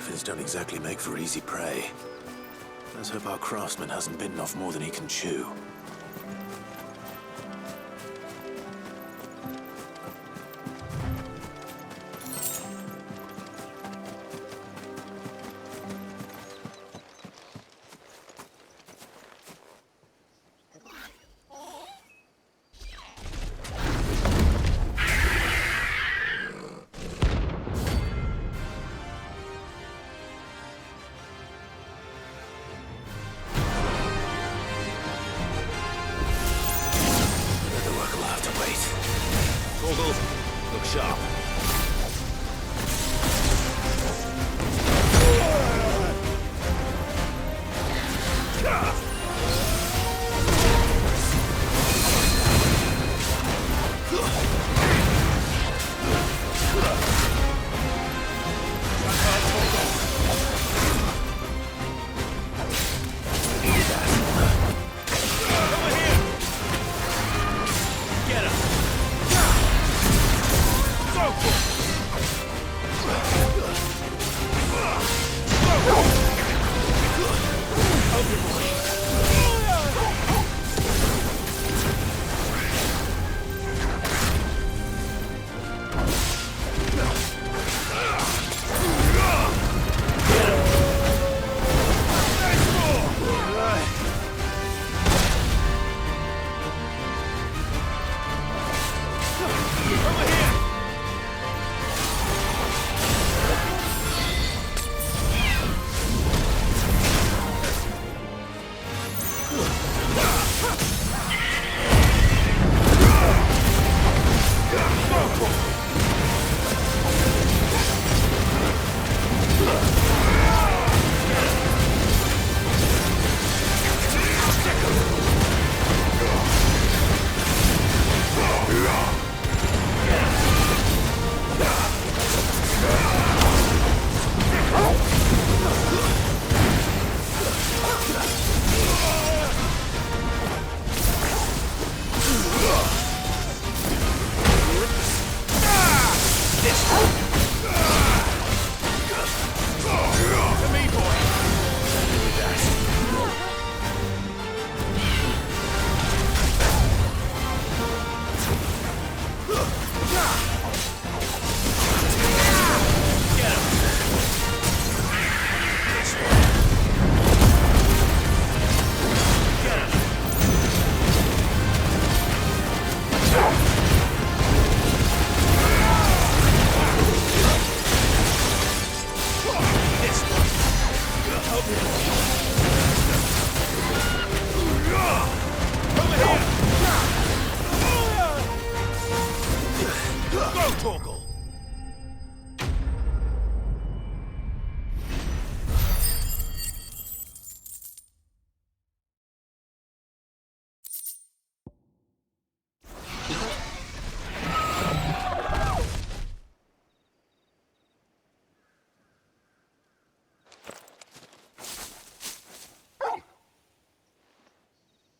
griffins don't exactly make for easy prey. Let's hope our craftsman hasn't bitten off more than he can chew. Look sharp.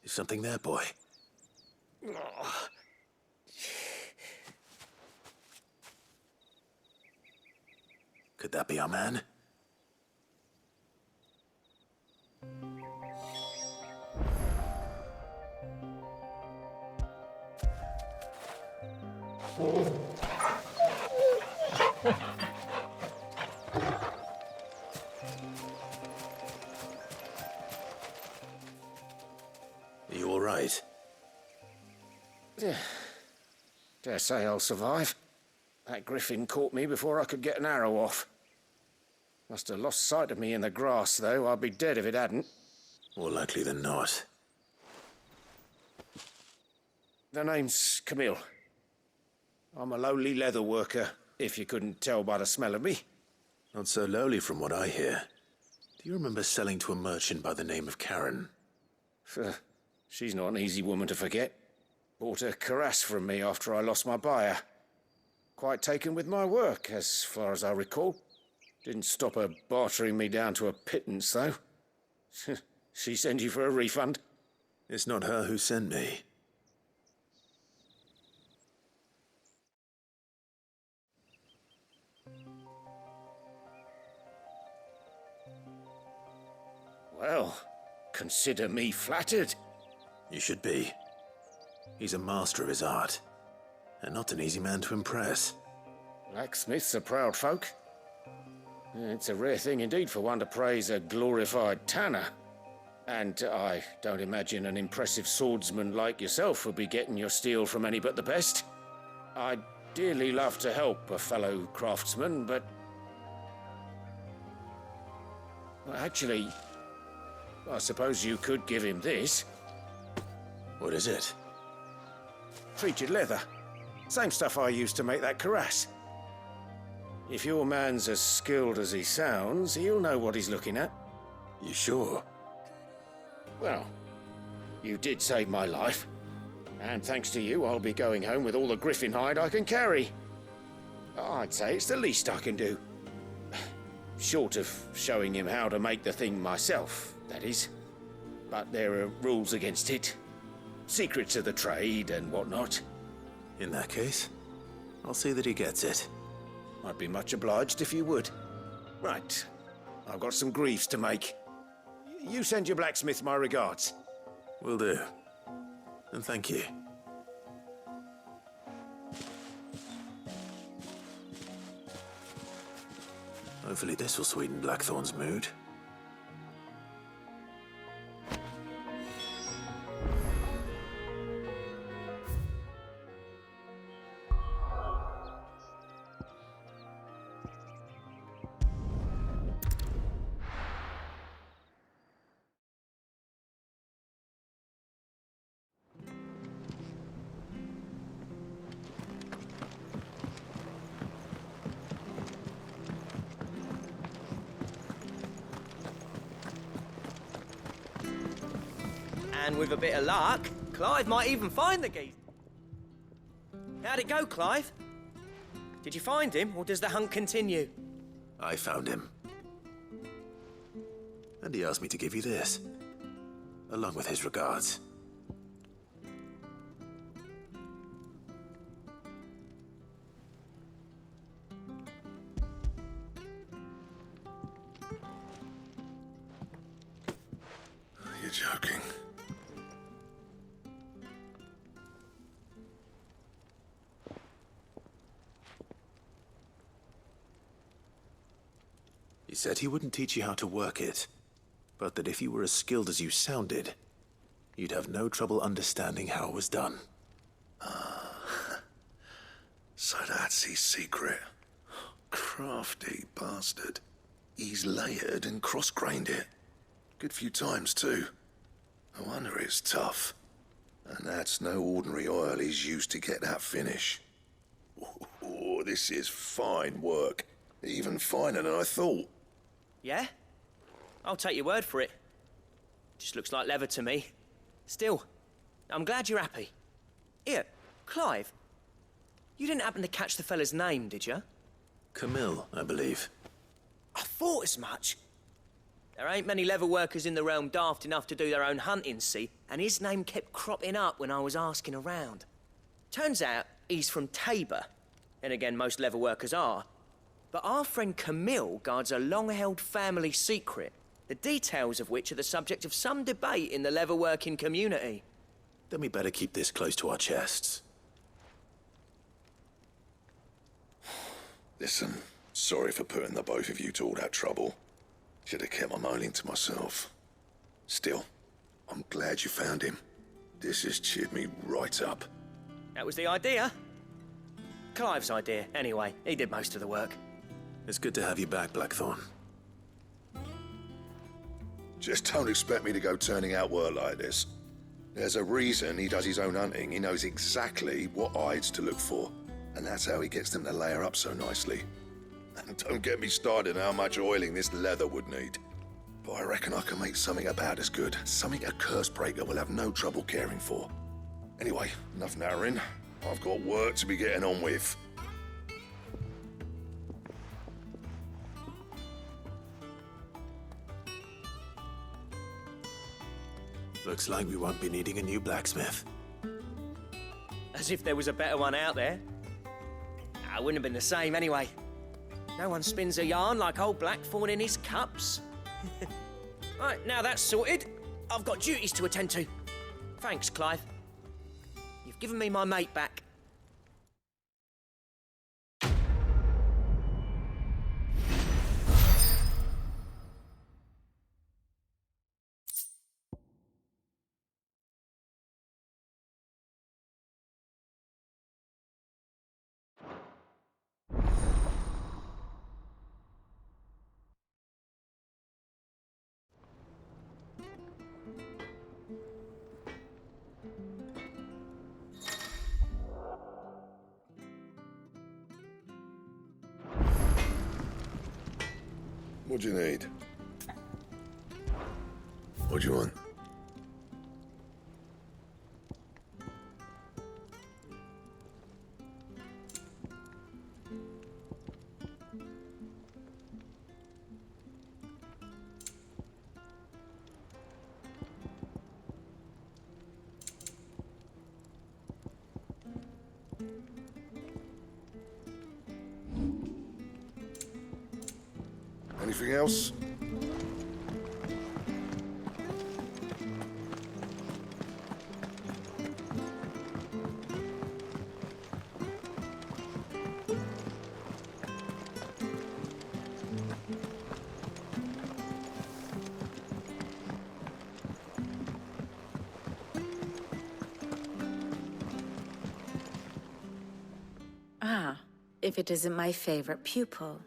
Is something there, boy? Could that be our man? Are you all right? Dare say I'll survive. That griffin caught me before I could get an arrow off. Must have lost sight of me in the grass, though. I'd be dead if it hadn't. More likely than not. The name's Camille. I'm a lowly leather worker, if you couldn't tell by the smell of me. Not so lowly from what I hear. Do you remember selling to a merchant by the name of Karen? She's not an easy woman to forget. Bought a cuirass from me after I lost my buyer. Quite taken with my work, as far as I recall. Didn't stop her bartering me down to a pittance, though. She send you for a refund? It's not her who sent me. Well, consider me flattered. You should be. He's a master of his art, and not an easy man to impress. Blacksmiths are proud folk. It's a rare thing indeed for one to praise a glorified tanner. And I don't imagine an impressive swordsman like yourself would be getting your steel from any but the best. I'd dearly love to help a fellow craftsman, but... Well, actually, I suppose you could give him this. What is it? Treated leather. Same stuff I used to make that cuirass. If your man's as skilled as he sounds, he'll know what he's looking at. You sure? Well, you did save my life. And thanks to you, I'll be going home with all the griffin hide I can carry. I'd say it's the least I can do. Short of showing him how to make the thing myself, that is. But there are rules against it. Secrets of the trade and whatnot. In that case, I'll see that he gets it. I'd be much obliged if you would. Right. I've got some greaves to make. You send your blacksmith my regards. Will do. And thank you. Hopefully this will sweeten Blackthorn's mood. And with a bit of luck, Clive might even find the geese. How'd it go, Clive? Did you find him, or does the hunt continue? I found him. And he asked me to give you this, along with his regards. You're joking. He said he wouldn't teach you how to work it, but that if you were as skilled as you sounded, you'd have no trouble understanding how it was done. So that's his secret. Crafty bastard. He's layered and cross-grained it. Good few times, too. No wonder it's tough. And that's no ordinary oil he's used to get that finish. Oh, this is fine work. Even finer than I thought. Yeah? I'll take your word for it. Just looks like leather to me. Still, I'm glad you're happy. Here, Clive, you didn't happen to catch the fella's name, did you? Camille, I believe. I thought as much. There ain't many leather workers in the realm daft enough to do their own hunting, see? And his name kept cropping up when I was asking around. Turns out he's from Tabor. And again, most leather workers are. But our friend Camille guards a long-held family secret, the details of which are the subject of some debate in the leather-working community. Then we better keep this close to our chests. Listen, sorry for putting the both of you to all that trouble. Should have kept my moaning to myself. Still, I'm glad you found him. This has cheered me right up. That was the idea. Clive's idea, anyway. He did most of the work. It's good to have you back, Blackthorn. Just don't expect me to go turning out work like this. There's a reason he does his own hunting. He knows exactly what hides to look for. And that's how he gets them to layer up so nicely. And don't get me started on how much oiling this leather would need. But I reckon I can make something about as good. Something a curse breaker will have no trouble caring for. Anyway, enough narrowing. I've got work to be getting on with. Looks like we won't be needing a new blacksmith. As if there was a better one out there. I wouldn't have been the same anyway. No one spins a yarn like old Blackthorn in his cups. Right, now that's sorted, I've got duties to attend to. Thanks, Clive. You've given me my mate back. What do you need? What do you want? Anything else? Ah, if it isn't my favorite pupil.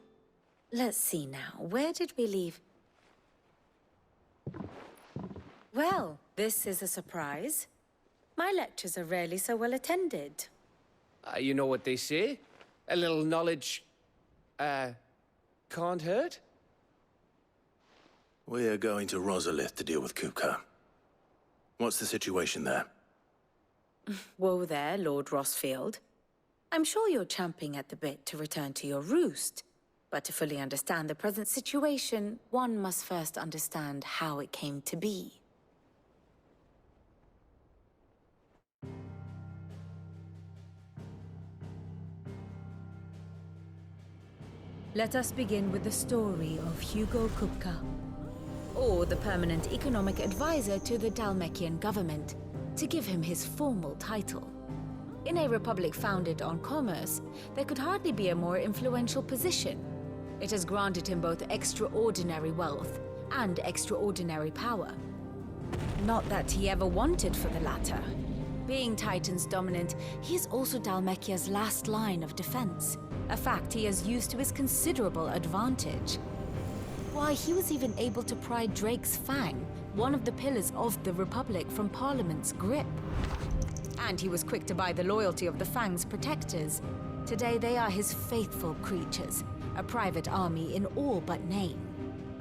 Let's see now, where did we leave? Well, this is a surprise. My lectures are rarely so well attended. You know what they say? A little knowledge, can't hurt? We're going to Rosalith to deal with Kupka. What's the situation there? Whoa there, Lord Rossfield. I'm sure you're champing at the bit to return to your roost. But to fully understand the present situation, one must first understand how it came to be. Let us begin with the story of Hugo Kupka, or the permanent economic advisor to the Dalmekian government, to give him his formal title. In a republic founded on commerce, there could hardly be a more influential position. It has granted him both extraordinary wealth and extraordinary power. Not that he ever wanted for the latter. Being Titan's dominant, he is also Dalmekia's last line of defense, a fact he has used to his considerable advantage. Why, he was even able to pry Drake's Fang, one of the pillars of the Republic, from Parliament's grip. And he was quick to buy the loyalty of the Fang's protectors. Today they are his faithful creatures, a private army in all but name.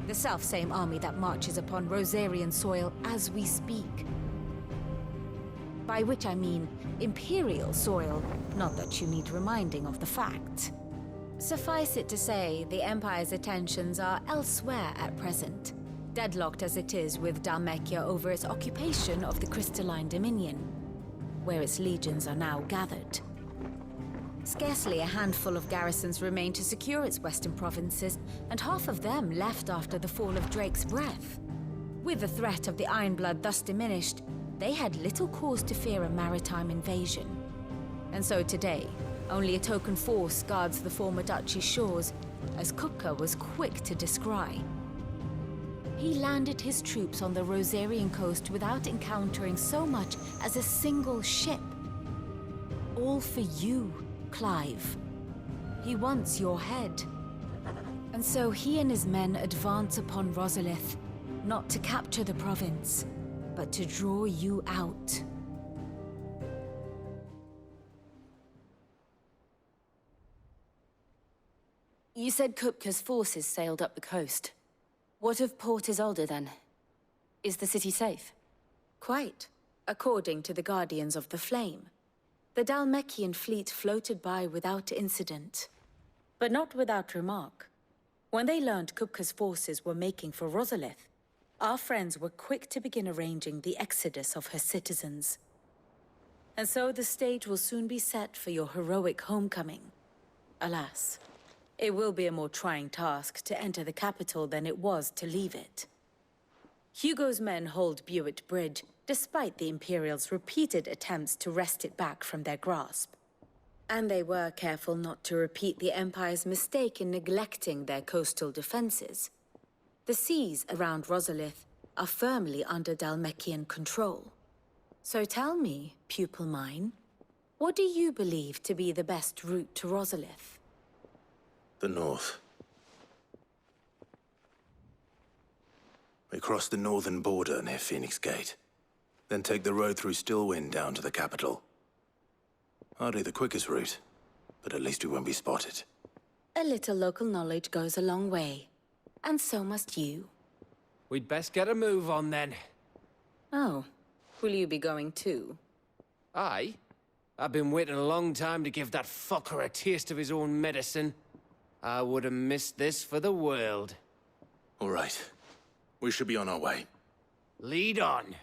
The self-same army that marches upon Rosarian soil as we speak. By which I mean Imperial soil, not that you need reminding of the fact. Suffice it to say, the Empire's attentions are elsewhere at present, deadlocked as it is with Dalmekia over its occupation of the Crystalline Dominion, where its legions are now gathered. Scarcely a handful of garrisons remain to secure its western provinces, and half of them left after the fall of Drake's Breath. With the threat of the Ironblood thus diminished, they had little cause to fear a maritime invasion. And so today, only a token force guards the former duchy's shores, as Kupka was quick to descry. He landed his troops on the Rosarian coast without encountering so much as a single ship. All for you, Clive. He wants your head. And so he and his men advance upon Rosalith, not to capture the province, but to draw you out. You said Kupka's forces sailed up the coast. What of Port Isolde, then? Is the city safe? Quite, according to the Guardians of the Flame. The Dalmekian fleet floated by without incident. But not without remark. When they learned Kupka's forces were making for Rosalith, our friends were quick to begin arranging the exodus of her citizens. And so the stage will soon be set for your heroic homecoming. Alas, it will be a more trying task to enter the capital than it was to leave it. Hugo's men hold Buett Bridge, despite the Imperials' repeated attempts to wrest it back from their grasp. And they were careful not to repeat the Empire's mistake in neglecting their coastal defenses. The seas around Rosalith are firmly under Dhalmekian control. So tell me, pupil mine, what do you believe to be the best route to Rosalith? The north. We cross the northern border near Phoenix Gate. Then take the road through Stillwind down to the capital. Hardly the quickest route, but at least we won't be spotted. A little local knowledge goes a long way. And so must you. We'd best get a move on then. Oh, will you be going too? Aye. I've been waiting a long time to give that fucker a taste of his own medicine. I would have missed this for the world. All right. We should be on our way. Lead on.